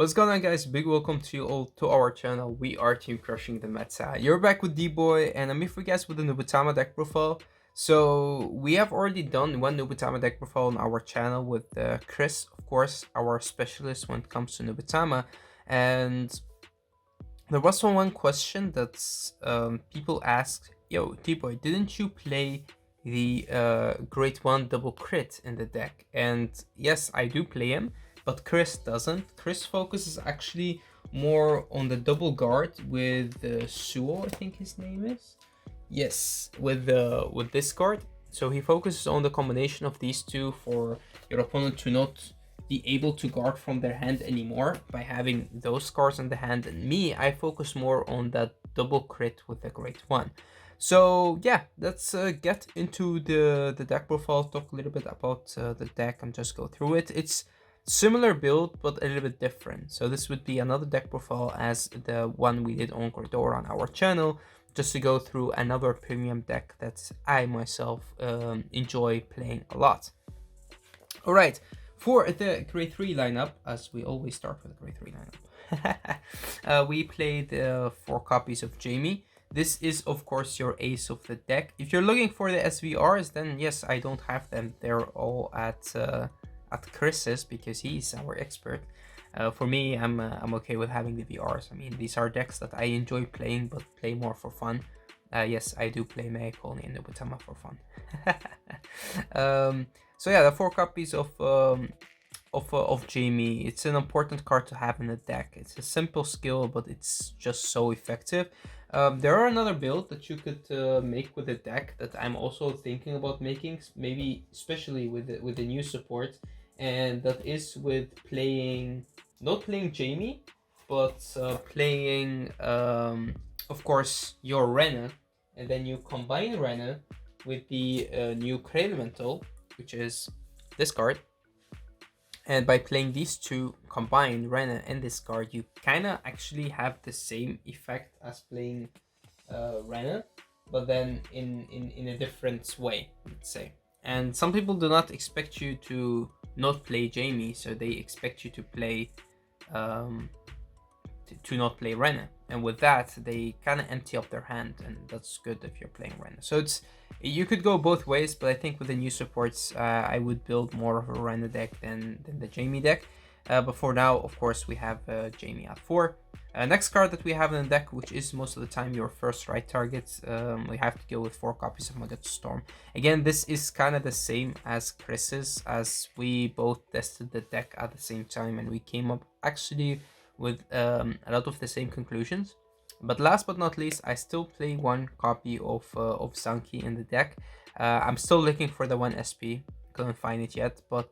What's going on, guys? Big welcome to you all to our channel. We are Team Crushing the Meta. You're back with D-Boy, and I'm here for you guys with the Nubatama deck profile. So we have already done one Nubatama deck profile on our channel with Chris, of course, our specialist when it comes to Nubatama. And there was one question that people asked, yo, D-Boy, didn't you play the Great One double crit in the deck? And yes, I do play him, but Chris doesn't. Chris focuses actually more on the double guard with Suo, I think his name is. Yes, with this card. So he focuses on the combination of these two for your opponent to not be able to guard from their hand anymore by having those cards in the hand. And me, I focus more on that double crit with the Great One. So yeah, let's get into the deck profile, talk a little bit about the deck and just go through it. It's similar build, but a little bit different. So this would be another deck profile as the one we did on Corridor on our channel, just to go through another premium deck that I myself enjoy playing a lot. All right, for the grade 3 lineup, as we always start with the grade 3 lineup, we played 4 copies of Jamie. This is, of course, your ace of the deck. If you're looking for the SVRs, then yes, I don't have them. They're all at Chris's because he's our expert. For me, I'm okay with having the VRs. I mean, these are decks that I enjoy playing, but play more for fun. Yes, I do play Mayakoni and Nubatama for fun. So yeah, the 4 copies of Jamie. It's an important card to have in the deck. It's a simple skill, but it's just so effective. There are another build that you could make with the deck that I'm also thinking about making, maybe especially with the new support, and that is with not playing Jamie, but playing of course your Rena, and then you combine Rena with the new Elemental, which is this card. And by playing these two combined, Rena and this card, you kind of actually have the same effect as playing Rena, but then in a different way, let's say. And some people do not expect you to not play Jamie, so they expect you to play to not play Rena. And with that, they kind of empty up their hand, and that's good if you're playing Rena. So you could go both ways, but I think with the new supports, I would build more of a Rena deck than the Jamie deck. But for now, of course, we have Jamie at 4. Next card that we have in the deck, which is most of the time your first right target, we have to go with 4 copies of Magatsu Storm. Again, this is kind of the same as Chris's, as we both tested the deck at the same time, and we came up actually with a lot of the same conclusions. But last but not least, I still play 1 copy of Zanki in the deck. I'm still looking for the 1 SP, couldn't find it yet, but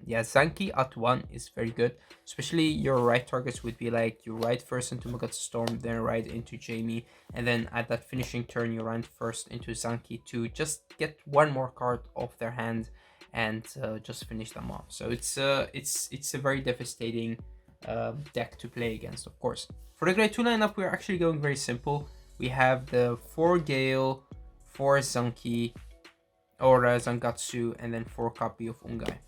yeah, Zanki at 1 is very good. Especially your right targets would be like you ride first into Magatsu Storm, then ride into Jamie, and then at that finishing turn you ride first into Zanki to just get 1 more card off their hand and just finish them off. So it's a very devastating deck to play against, of course. For the grade 2 lineup, we're actually going very simple. We have the 4 Gale, 4 Zanki, or Zangatsu, and then 4 copy of Ungai.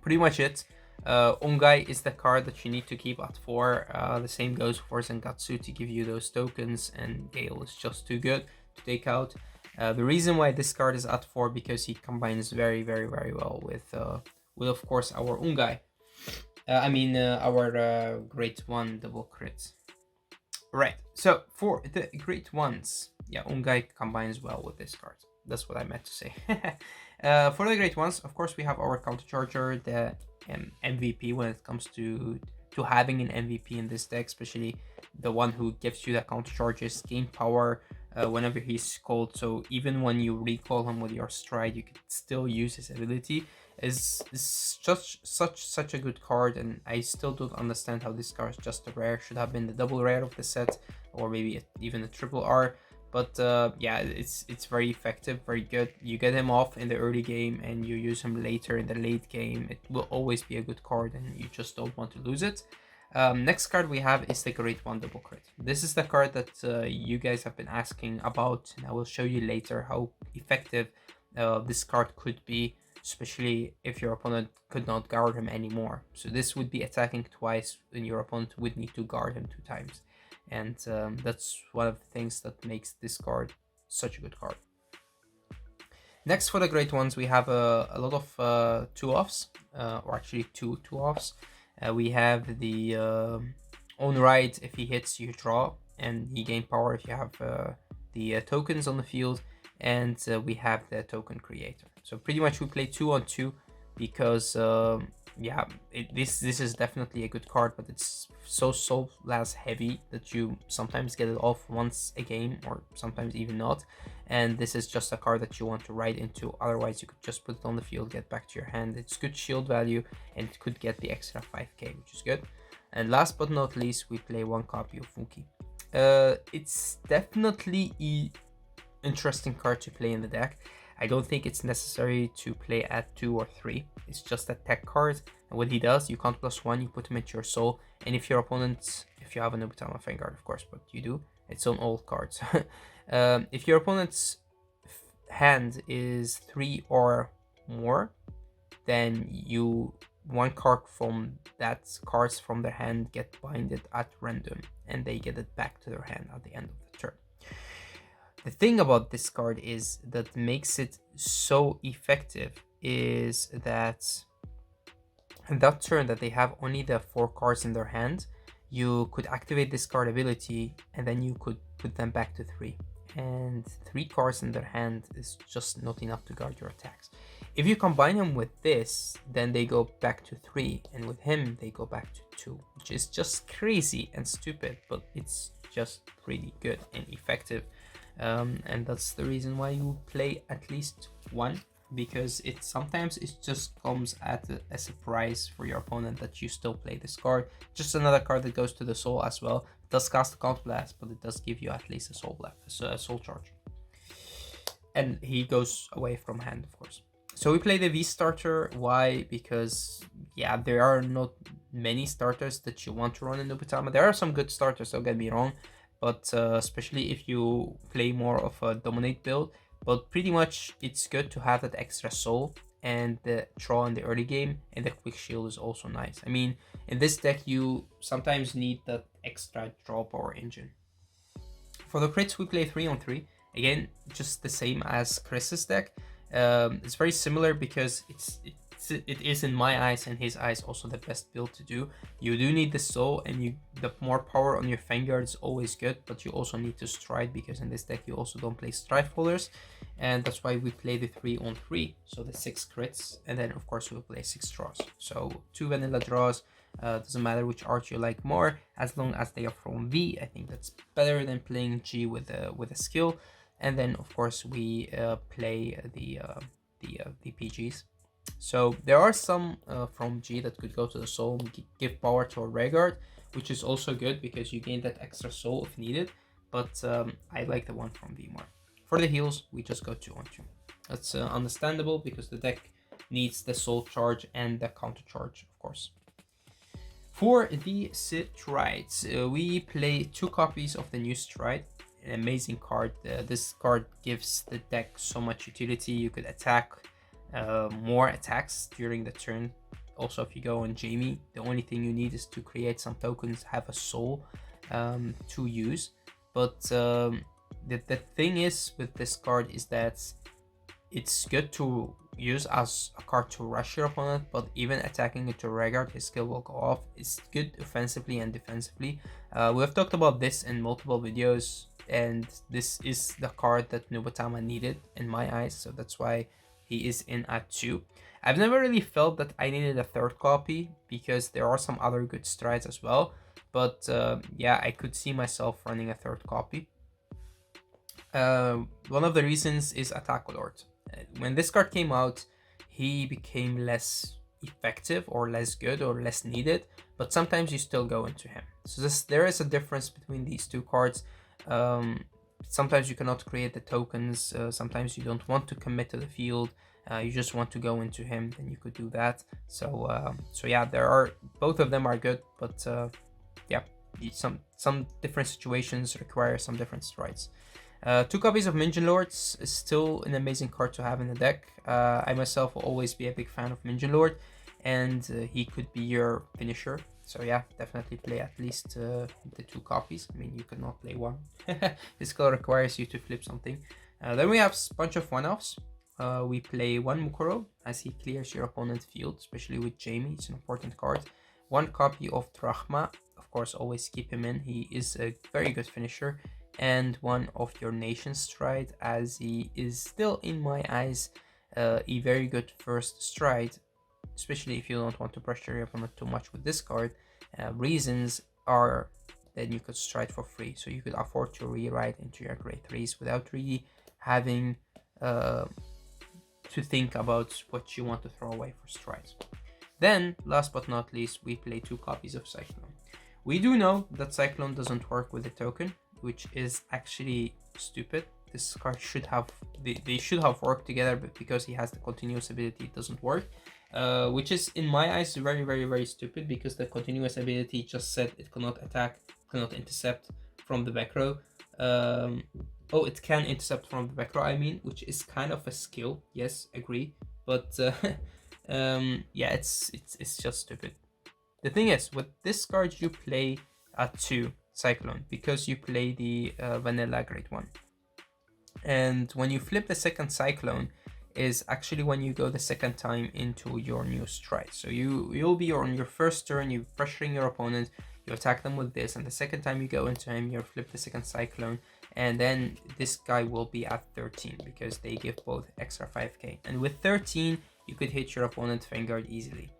Pretty much it. Ungai is the card that you need to keep at 4. The same goes for Zangatsu to give you those tokens, and Gale is just too good to take out. The reason why this card is at 4 because he combines very, very, very well with of course our Ungai. Our Great One double crit. Right, so for the Great Ones, yeah, Ungai combines well with this card. That's what I meant to say. For the Great Ones, of course, we have our countercharger, the MVP when it comes to having an MVP in this deck, especially the one who gives you the countercharges, gain power whenever he's called. So even when you recall him with your stride, you can still use his ability. Is such a good card, and I still don't understand how this card is just a rare. Should have been the double rare of the set, or maybe even a triple R. But yeah, it's very effective, very good. You get him off in the early game and you use him later in the late game. It will always be a good card, and you just don't want to lose it. Next card we have is the Great One double crit. This is the card that you guys have been asking about, and I will show you later how effective this card could be. especially if your opponent could not guard him anymore. So this would be attacking twice, and your opponent would need to guard him 2 times. And that's one of the things that makes this card such a good card. Next, for the great ones, we have a lot of 2-offs, or actually two 2-offs. We have the on right, if he hits, you draw, and he gain power if you have the tokens on the field, and we have the token creator. So pretty much we play 2-on-2 because yeah, this is definitely a good card, but it's so soul blast heavy that you sometimes get it off once a game, or sometimes even not. And this is just a card that you want to write into, otherwise you could just put it on the field, get back to your hand. It's good shield value, and it could get the extra 5k, which is good. And last but not least, we play 1 copy of Funky. It's definitely an interesting card to play in the deck. I don't think it's necessary to play at 2 or 3. It's just a tech card, and what he does, you count +1, you put him into your soul, and if your opponent, if you have a Nubatama Vanguard, of course, but you do, it's on all cards. If your opponent's hand is 3 or more, then you 1 card from that cards from their hand get binded at random, and they get it back to their hand at the end of the turn. The thing about this card is that makes it so effective is that in that turn that they have only the 4 cards in their hand, you could activate this card ability, and then you could put them back to 3. And 3 cards in their hand is just not enough to guard your attacks. If you combine them with this, then they go back to 3, and with him they go back to 2, which is just crazy and stupid, but it's just pretty good and effective. And that's the reason why you play at least 1, because it sometimes it just comes at a surprise for your opponent that you still play this card. Just another card that goes to the soul as well. It does cast a counter blast, but it does give you at least a soul blast, a soul charge. And he goes away from hand, of course. So we play the V starter. Why? Because yeah, there are not many starters that you want to run in Nubatama. There are some good starters, don't get me wrong, but especially if you play more of a dominate build. But pretty much it's good to have that extra soul and the draw in the early game, and the quick shield is also nice. I mean, in this deck you sometimes need that extra draw power engine. For the crits, we play 3-on-3. Again, just the same as Chris's deck. It's very similar because it is in my eyes and his eyes also the best build to do. You do need the soul, and the more power on your Vanguard is always good, but you also need to stride, because in this deck you also don't play stride folders, and that's why we play the 3-on-3, so the 6 crits, and then of course we'll play 6 draws. So 2 vanilla draws, doesn't matter which art you like more, as long as they are from V. I think that's better than playing G with a skill. And then of course we play the PGs. So there are some from G that could go to the soul, give power to a Vanguard, which is also good because you gain that extra soul if needed. But I like the one from V more. For the heals, we just go 2-on-2. That's understandable because the deck needs the soul charge and the counter charge, of course. For the Strides, we play 2 copies of the new Stride. An amazing card. This card gives the deck so much utility. You could attack more attacks during the turn. Also, if you go on Jamie, the only thing you need is to create some tokens, have a soul to use. But the thing is with this card is that it's good to use as a card to rush your opponent, but even attacking it to Vanguard, his skill will go off. It's good offensively and defensively. We have talked about this in multiple videos, and this is the card that Nubatama needed in my eyes, so that's why he is in at 2. I've never really felt that I needed a 3rd copy because there are some other good strides as well, but yeah, I could see myself running a 3rd copy. One of the reasons is Attack Alert. When this card came out, he became less effective or less good or less needed, but sometimes you still go into him. So there is a difference between these 2 cards. Sometimes you cannot create the tokens, sometimes you don't want to commit to the field, you just want to go into him, then you could do that. So yeah, both of them are good, but yeah, some different situations require some different strides. 2 copies of Minion Lords is still an amazing card to have in the deck. I myself will always be a big fan of Minion Lord, and he could be your finisher. So yeah, definitely play at least the 2 copies. I mean, you could not play 1. This card requires you to flip something. Then we have a bunch of one-offs. We play 1 Mukuro as he clears your opponent's field, especially with Jamie. It's an important card. 1 copy of Drachma. Of course, always keep him in. He is a very good finisher. And 1 of your Nation Stride, as he is still, in my eyes, a very good first stride, especially if you don't want to pressure your opponent too much with this card. Reasons are that you could stride for free, so you could afford to rewrite into your grade 3s without really having to think about what you want to throw away for strides. Then, last but not least, we play 2 copies of Cyclone. We do know that Cyclone doesn't work with the token, which is actually stupid. This card should have, they should have worked together, but because he has the continuous ability, it doesn't work. Which is, in my eyes, very, very, very stupid, because the continuous ability just said it cannot attack, cannot intercept from the back row. Oh, it can intercept from the back row, I mean, which is kind of a skill. Yes, agree. But yeah, it's just stupid. The thing is, with this card, you play at 2 Cyclone because you play the vanilla grade 1. And when you flip the second Cyclone is actually when you go the second time into your new stride. So you'll be on your first turn, you're pressuring your opponent, you attack them with this, and the second time you go into him, you flip the second Cyclone, and then this guy will be at 13 because they give both extra 5k. And with 13, you could hit your opponent's Vanguard easily.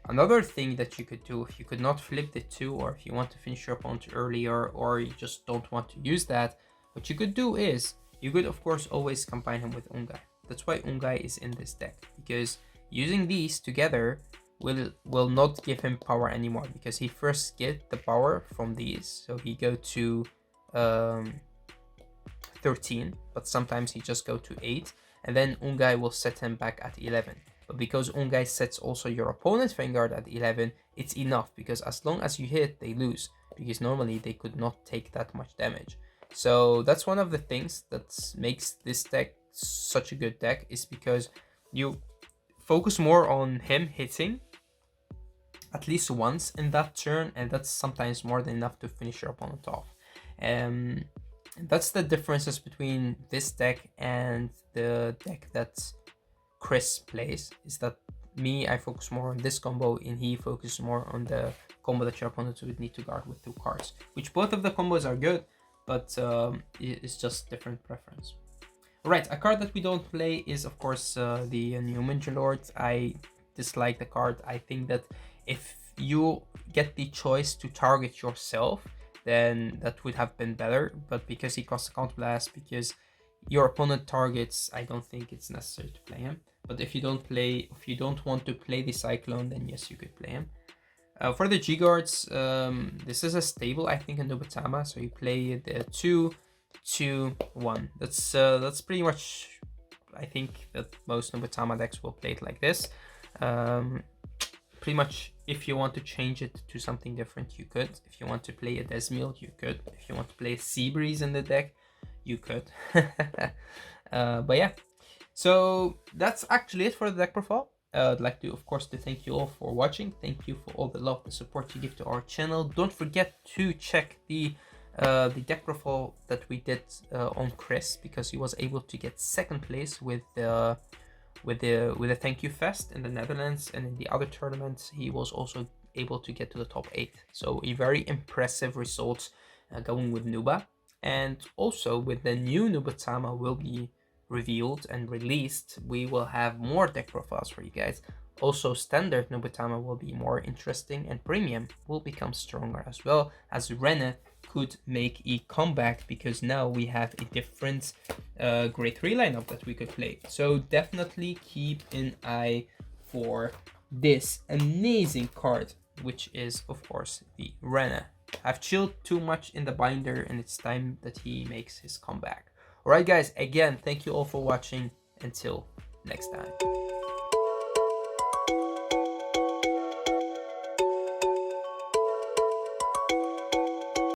Another thing that you could do, if you could not flip the 2, or if you want to finish your opponent earlier, or you just don't want to use that, what you could do is, you could of course always combine him with Ungai. That's why Ungai is in this deck, because using these together will not give him power anymore, because he first get the power from these, so he go to 13, but sometimes he just go to 8, and then Ungai will set him back at 11. But because Ungai sets also your opponent's Vanguard at 11, it's enough, because as long as you hit, they lose, because normally they could not take that much damage. So that's one of the things that makes this deck such a good deck, is because you focus more on him hitting at least once in that turn, and that's sometimes more than enough to finish your opponent off. That's the differences between this deck and the deck that Chris plays, is that I focus more on this combo, and he focuses more on the combo that your opponent would need to guard with 2 cards, which both of the combos are good, but it's just different preference. Right, a card that we don't play is of course the new Ninja Lord. I dislike the card. I think that if you get the choice to target yourself, then that would have been better, but because he costs a Count Blast, because your opponent targets, I don't think it's necessary to play him. But if you don't want to play the Cyclone, then yes, you could play him. For the G-Guards, this is a stable, I think, in Nubatama, so you play the 2-2-1. That's pretty much, I think, that most Nubatama decks will play it like this. Pretty much, if you want to change it to something different, you could. If you want to play a Desmild, you could. If you want to play a Seabreeze in the deck, you could. But yeah, so that's actually it for the deck profile. I'd like to, of course, to thank you all for watching. Thank you for all the love, the support you give to our channel. Don't forget to check the deck profile that we did on Chris, because he was able to get 2nd place with the Thank You Fest in the Netherlands, and in the other tournaments he was also able to get to the top 8. So a very impressive result going with Nuba. And also with the new Nubatama will be revealed and released, we will have more deck profiles for you guys. Also, standard Nubatama will be more interesting, and premium will become stronger, as well as Rene could make a comeback, because now we have a different grade 3 lineup that we could play. So definitely keep an eye for this amazing card, which is of course the Rene. I've chilled too much in the binder, and it's time that he makes his comeback. Alright guys, again, thank you all for watching. Until next time.